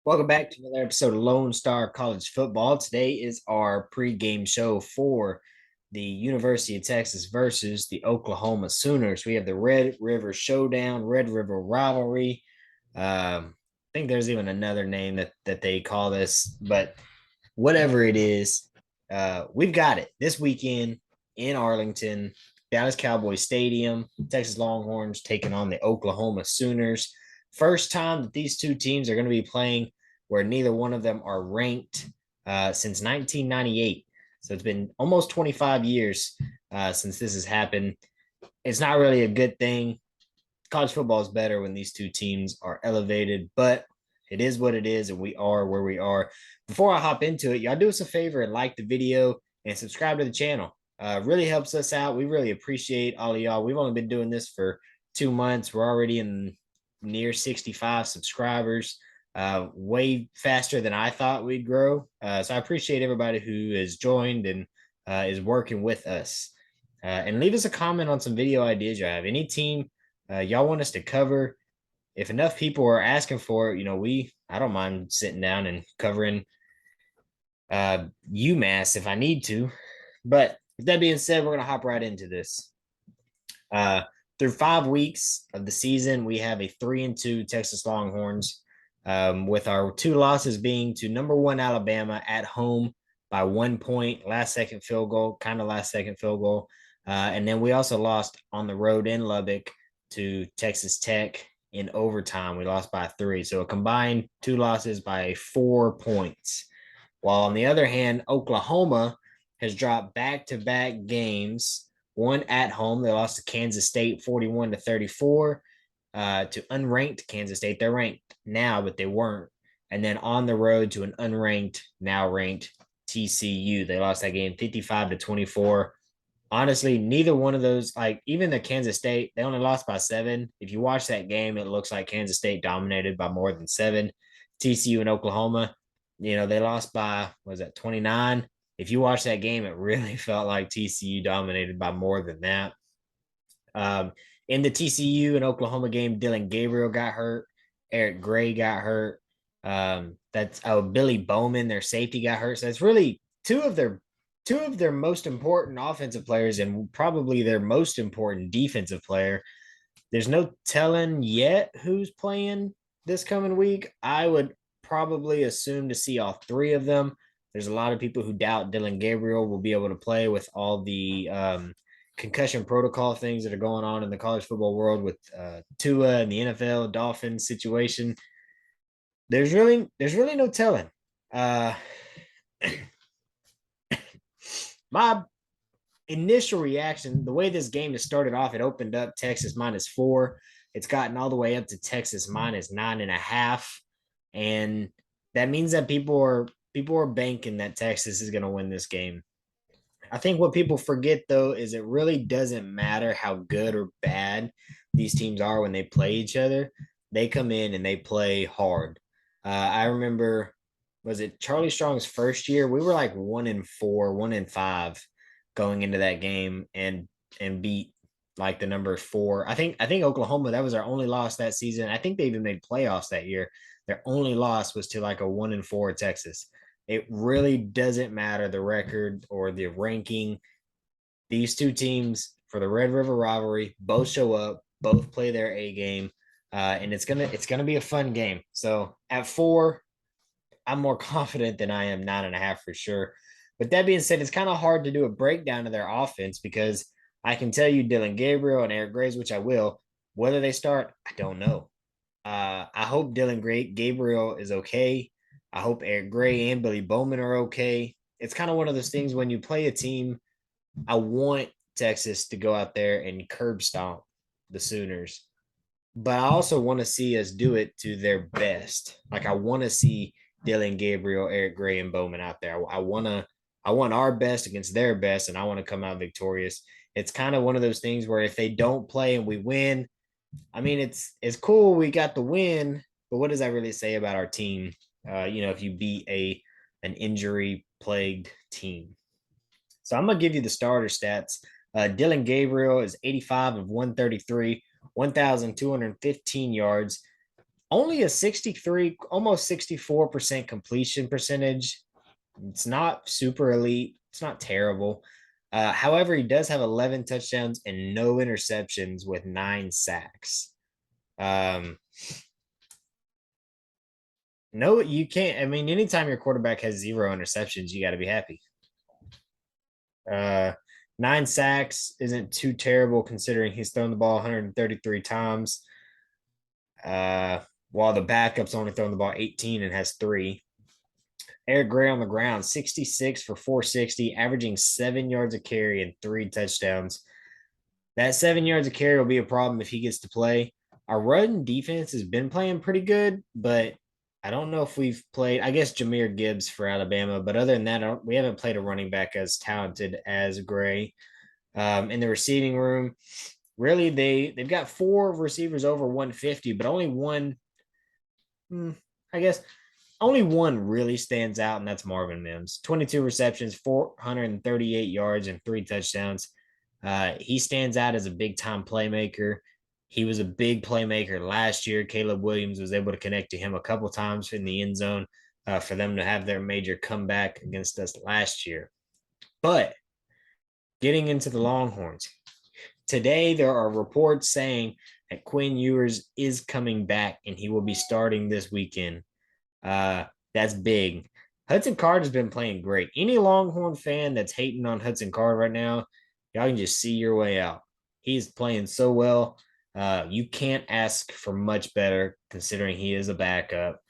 Welcome back to another episode of Lone Star College Football. Today is our pregame show for the University of Texas versus the Oklahoma Sooners. We have the Red River Showdown, Red River Rivalry. I think there's even another name that they call this, but whatever it is, we've got it this weekend in Arlington, Dallas Cowboys Stadium. Texas Longhorns taking on the Oklahoma Sooners. First time that these two teams are going to be playing where neither one of them are ranked since 1998. So it's been almost 25 years since this has happened. It's not really a good thing. College football is better when these two teams are elevated, but it is what it is, and we are where we are. Before I hop into it, y'all do us a favor and like the video and subscribe to the channel. Really helps us out. We really appreciate all of y'all. We've only been doing this for 2 months. We're already in near 65 subscribers, way faster than I thought we'd grow. So I appreciate everybody who has joined and is working with us. And leave us a comment on some video ideas you have. Any team y'all want us to cover. If enough people are asking for it, I don't mind sitting down and covering UMass if I need to. But with that being said, we're gonna hop right into this. Through 5 weeks of the season, we have a 3-2 Texas Longhorns, with our two losses being to number one Alabama at home by 1 point, last second field goal, and then we also lost on the road in Lubbock to Texas Tech in overtime. We lost by 3. So a combined 2 losses by 4 points. While on the other hand, Oklahoma has dropped back-to-back games. One at home, they lost to Kansas State 41-34 to unranked Kansas State. They're ranked now, but they weren't. And then on the road to an unranked, now ranked TCU. They lost that game 55-24. Honestly, neither one of those, like even the Kansas State, they only lost by 7. If you watch that game, it looks like Kansas State dominated by more than 7. TCU and Oklahoma, they lost by, was that 29? If you watch that game, it really felt like TCU dominated by more than that. In the TCU and Oklahoma game, Dylan Gabriel got hurt. Eric Gray got hurt. That's Billy Bowman, their safety, got hurt. So it's really two of their most important offensive players and probably their most important defensive player. There's no telling yet who's playing this coming week. I would probably assume to see all 3 of them. There's a lot of people who doubt Dylan Gabriel will be able to play with all the concussion protocol things that are going on in the college football world with Tua and the NFL Dolphins situation. There's really no telling. My initial reaction, the way this game has started off, it opened up Texas -4. It's gotten all the way up to Texas -9.5, and that means that people are banking that Texas is going to win this game. I think what people forget though is it really doesn't matter how good or bad these teams are when they play each other. They come in and they play hard. I remember, was it Charlie Strong's first year? We were like 1-4, 1-5 going into that game and beat like the number 4. I think Oklahoma, that was our only loss that season. I think they even made playoffs that year. Their only loss was to like a 1-4 Texas. It really doesn't matter the record or the ranking. These two teams for the Red River rivalry both show up, both play their A game, and it's gonna be a fun game. So at 4, I'm more confident than I am 9.5 for sure. But that being said, it's kind of hard to do a breakdown of their offense because I can tell you Dylan Gabriel and Eric Graves, which I will. Whether they start, I don't know. I hope Gabriel is okay. I hope Eric Gray and Billy Bowman are okay. It's kind of one of those things when you play a team. I want Texas to go out there and curb stomp the Sooners, but I also want to see us do it to their best. Like I want to see Dylan Gabriel, Eric Gray, and Bowman out there. I want our best against their best, and I want to come out victorious. It's kind of one of those things where if they don't play and we win, I mean, it's cool we got the win, but what does that really say about our team? If you beat an injury plagued team. So I'm gonna give you the starter stats. Dylan Gabriel is 85 of 133, 1,215 yards, Only a 63, almost 64% completion percentage. It's not super elite. It's not terrible. However, he does have 11 touchdowns and no interceptions with 9 sacks. Um, no, you can't. I mean, anytime your quarterback has 0 interceptions, you got to be happy. Uh, 9 sacks isn't too terrible considering he's thrown the ball 133 times, uh, while the backup's only thrown the ball 18 and has three. Eric Gray on the ground, 66 for 460, averaging 7 yards a carry and 3 touchdowns. That 7 yards a carry will be a problem if he gets to play. Our run defense has been playing pretty good, but I don't know if we've played. I guess Jameer Gibbs for Alabama, but other than that, we haven't played a running back as talented as Gray. In the receiving room, really they've got 4 receivers over 150, but only one. I guess only one really stands out, and that's Marvin Mims. 22 receptions, 438 yards, and 3 touchdowns. He stands out as a big time playmaker. He was a big playmaker last year. Caleb Williams was able to connect to him a couple times in the end zone for them to have their major comeback against us last year. But getting into the Longhorns, today there are reports saying that Quinn Ewers is coming back and he will be starting this weekend. That's big. Hudson Card has been playing great. Any Longhorn fan that's hating on Hudson Card right now, y'all can just see your way out. He's playing so well. You can't ask for much better considering he is a backup.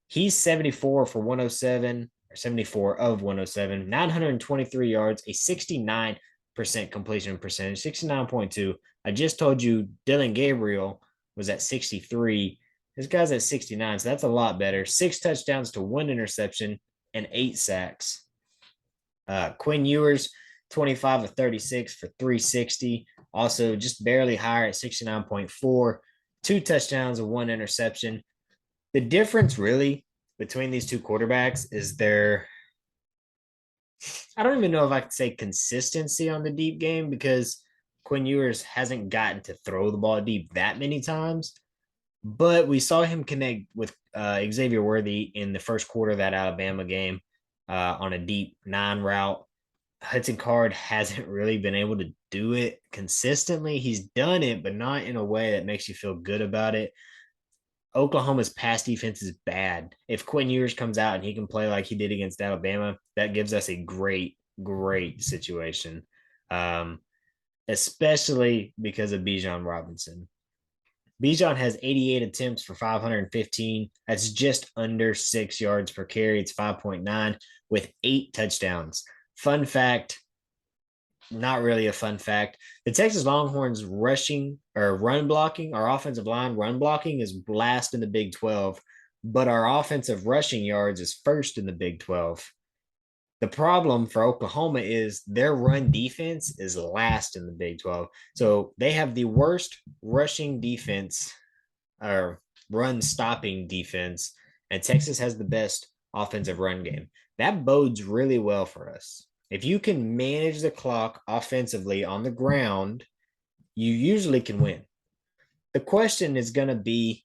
He's 74 for 107 or 74 of 107, 923 yards, a 69% completion percentage, 69.2. I just told you Dylan Gabriel was at 63. This guy's at 69, so that's a lot better. 6 touchdowns to 1 interception and 8 sacks. Quinn Ewers, 25 of 36 for 360. Also, just barely higher at 69.4. 2 touchdowns and 1 interception. The difference really between these two quarterbacks is I don't even know if I could say consistency on the deep game because Quinn Ewers hasn't gotten to throw the ball deep that many times. But we saw him connect with Xavier Worthy in the first quarter of that Alabama game on a deep 9 route. Hudson Card hasn't really been able to do it consistently. He's done it, but not in a way that makes you feel good about it. Oklahoma's pass defense is bad. If Quinn Ewers comes out and he can play like he did against Alabama, that gives us a great, great situation, um, especially because of Bijan Robinson. Bijan has 88 attempts for 515. That's just under 6 yards per carry. It's 5.9 with 8 touchdowns. Fun fact, not really a fun fact. The Texas Longhorns rushing or run blocking, our offensive line run blocking is last in the Big 12, but our offensive rushing yards is first in the Big 12. The problem for Oklahoma is their run defense is last in the Big 12. So they have the worst rushing defense or run stopping defense, and Texas has the best offensive run game. That bodes really well for us. If you can manage the clock offensively on the ground, you usually can win. The question is going to be,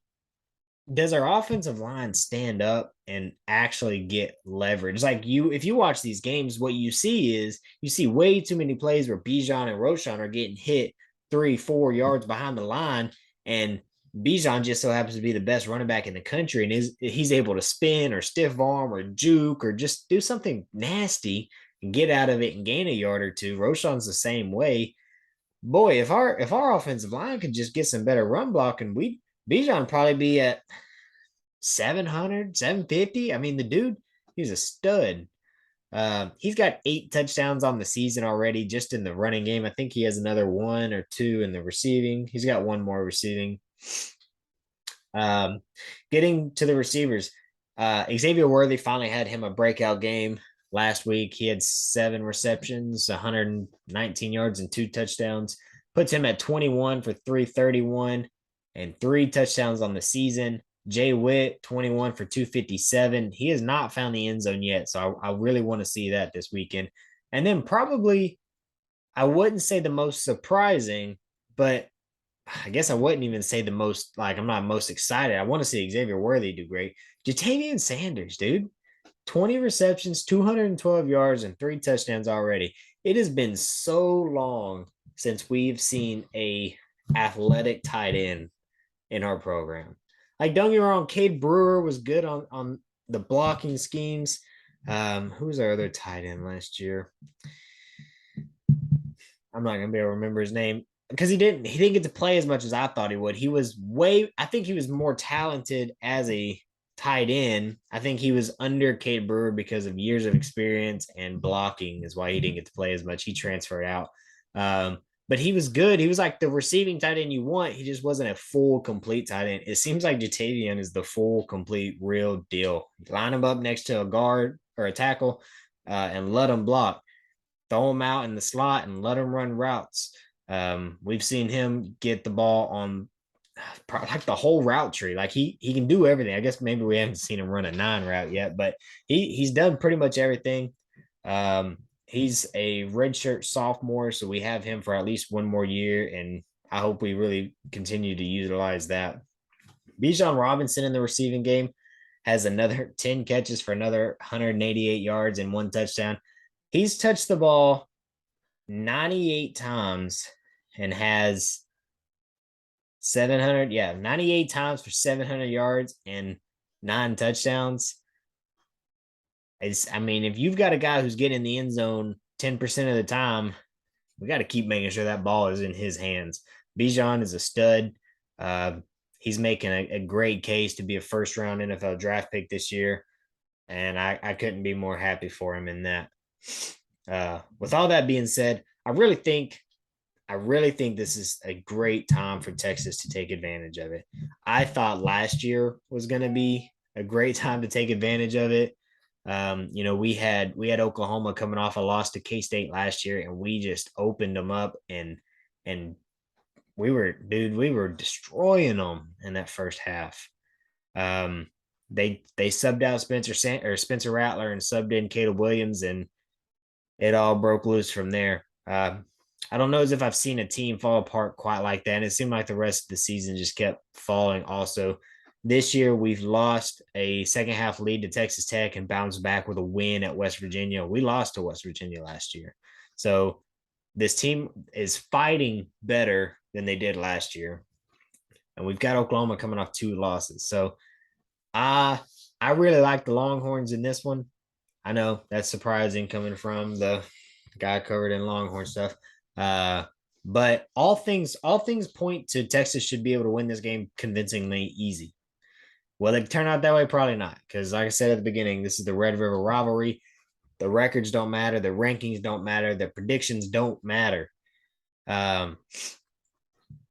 does our offensive line stand up and actually get leverage? Like if you watch these games, what you see is you see way too many plays where Bijan and Roschon are getting hit 3-4 yards behind the line, and Bijan just so happens to be the best running back in the country, and he's able to spin or stiff arm or juke or just do something nasty and get out of it and gain a yard or two. Roschon's the same way. Boy, if our offensive line could just get some better run blocking, Bijan probably be at 700, 750. I mean, the dude, he's a stud. He's got 8 touchdowns on the season already, just in the running game. I think he has another 1 or 2 in the receiving. He's got one more receiving. Getting to the receivers, Xavier Worthy finally had him a breakout game last week. He had 7 receptions, 119 yards, and 2 touchdowns. Puts him at 21 for 331 and 3 touchdowns on the season. Jay Witt, 21 for 257. He has not found the end zone yet, so I really want to see that this weekend. And then probably, I wouldn't say the most surprising, but I guess I wouldn't even say the most, like, I'm not most excited. I want to see Xavier Worthy do great. Jatavian Sanders, dude, 20 receptions, 212 yards, and 3 touchdowns already. It has been so long since we've seen a athletic tight end in our program. Like, don't get me wrong, Cade Brewer was good on the blocking schemes. Who was our other tight end last year? I'm not gonna be able to remember his name because he didn't get to play as much as I thought he would. He was way I think he was more talented as a tight end. I think he was under Cade Brewer because of years of experience and blocking is why he didn't get to play as much. He transferred out. But he was good. He was like the receiving tight end you want. He just wasn't a full complete tight end. It seems like Jatavian is the full complete real deal. Line him up next to a guard or a tackle and let him block, throw him out in the slot and let him run routes. We've seen him get the ball on like the whole route tree. Like he can do everything. I guess maybe we haven't seen him run a 9 route yet, but he's done pretty much everything. He's a redshirt sophomore, so we have him for at least one more year, and I hope we really continue to utilize that. Bijan Robinson in the receiving game has another 10 catches for another 188 yards and 1 touchdown. He's touched the ball 98 times and has 700, 98 times for 700 yards and 9 touchdowns. I mean, if you've got a guy who's getting in the end zone 10% of the time, we got to keep making sure that ball is in his hands. Bijan is a stud. Uh, he's making a great case to be a first round NFL draft pick this year. And I couldn't be more happy for him in that. With all that being said, I really think this is a great time for Texas to take advantage of it. I thought last year was going to be a great time to take advantage of it. We had Oklahoma coming off a loss to K State last year, and we just opened them up and we were destroying them in that first half. Um, they subbed out Spencer Rattler and subbed in Caleb Williams, and it all broke loose from there. I don't know as if I've seen a team fall apart quite like that. And it seemed like the rest of the season just kept falling. Also, this year we've lost a second half lead to Texas Tech and bounced back with a win at West Virginia. We lost to West Virginia last year. So this team is fighting better than they did last year. And we've got Oklahoma coming off 2 losses. So I really like the Longhorns in this one. I know that's surprising coming from the guy covered in Longhorn stuff. Uh, but all things point to Texas should be able to win this game convincingly easy. Will it turn out that way? Probably not. Because like I said at the beginning, this is the Red River rivalry. The records don't matter, the rankings don't matter, the predictions don't matter. Um,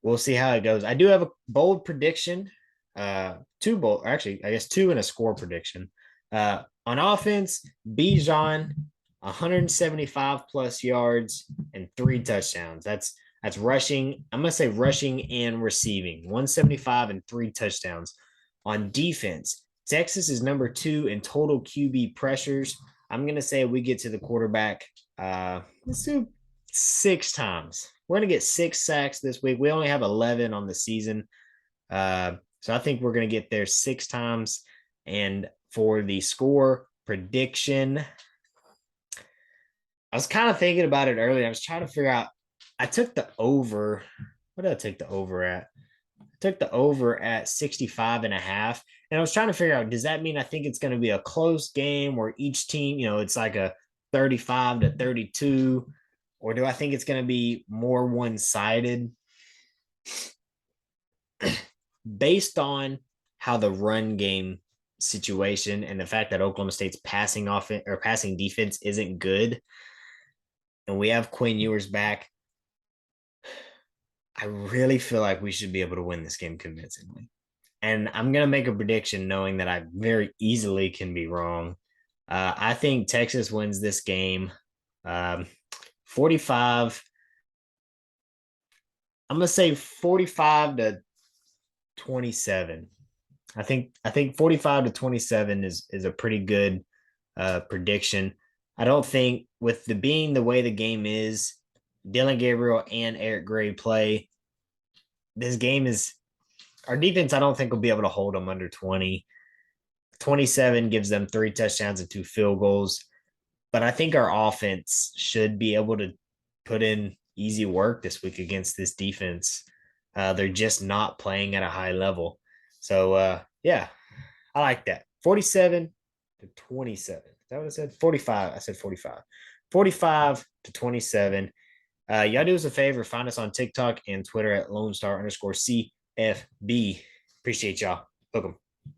we'll see how it goes. I do have a bold prediction. Two bold, actually, I guess two in a score prediction. On offense, Bijan, 175 plus yards and 3 touchdowns. That's rushing. I'm gonna say rushing and receiving. 175 and 3 touchdowns. On defense, Texas is number 2 in total QB pressures. I'm gonna say we get to the quarterback. Let's do 6 times. We're gonna get 6 sacks this week. We only have 11 on the season. So I think we're going to get there 6 times. And for the score prediction, I was kind of thinking about it earlier. I was trying to figure out, I took the over. What did I take the over at? I took the over at 65 and a half. And I was trying to figure out, does that mean I think it's going to be a close game where each team, it's like a 35-32, or do I think it's going to be more one-sided? Based on how the run game situation and the fact that Oklahoma State's passing offense or passing defense isn't good, and we have Quinn Ewers back, I really feel like we should be able to win this game convincingly. And I'm gonna make a prediction, knowing that I very easily can be wrong. I think Texas wins this game, 45. I'm gonna say 45-27. I think 45-27 is a pretty good prediction. I don't think with the way the game is, Dylan Gabriel and Eric Gray play, this game is our defense. I don't think will be able to hold them under 20. 27 gives them 3 touchdowns and 2 field goals. But I think our offense should be able to put in easy work this week against this defense. They're just not playing at a high level. So, yeah, I like that. 47-27. Is that what I said? 45. I said 45. 45-27. Y'all do us a favor. Find us on TikTok and Twitter at Lone Star _CFB. Appreciate y'all. Hook 'em.